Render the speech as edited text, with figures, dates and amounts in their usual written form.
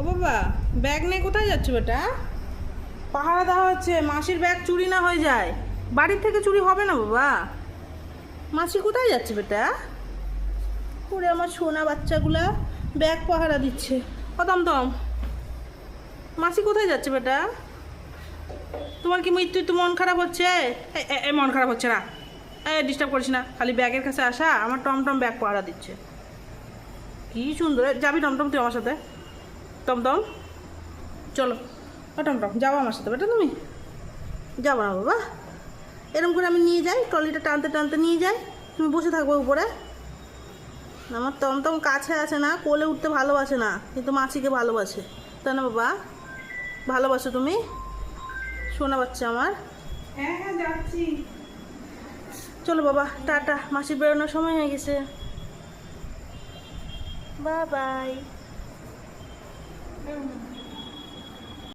ও বাবা, ব্যাগ নিয়ে কোথায় যাচ্ছে বেটা? পাহারা দেওয়া হচ্ছে, মাসির ব্যাগ চুরি না হয়ে যায়। বাড়ির থেকে চুরি হবে না বাবা। মাসি কোথায় যাচ্ছে বেটা? ওরে আমার সোনা বাচ্চাগুলা, ব্যাগ পাহারা দিচ্ছে। ও দমদম, মাসি কোথায় যাচ্ছে বেটা? তোমার কি মৃত্যু মন খারাপ হচ্ছে? মন খারাপ হচ্ছে না, ডিস্টার্ব করিস না। খালি ব্যাগের কাছে আসা, আমার টমটম ব্যাগ পাহারা দিচ্ছে। কি সুন্দর। যাবি টমটম তুই আমার সাথে? টমটম চলো। ও টমটম যাবো আমার সাথে বেটা? তুমি যাবো না বাবা? এরকম করে আমি নিয়ে যাই, ট্রলিটা টানতে টানতে নিয়ে যাই, তুমি বসে থাকবো উপরে। আমার টমটম কাছে আছে না, কোলে উঠতে ভালোবাসে না, কিন্তু মাছিকে ভালোবাসে, তাই না বাবা? ভালোবাসো তুমি সোনা বাচ্চা আমার? হ্যাঁ হ্যাঁ যাচ্ছি। চলো বাবা, টাটা, মাসি বেরোনোর সময় হয়ে গেছে। Bye bye.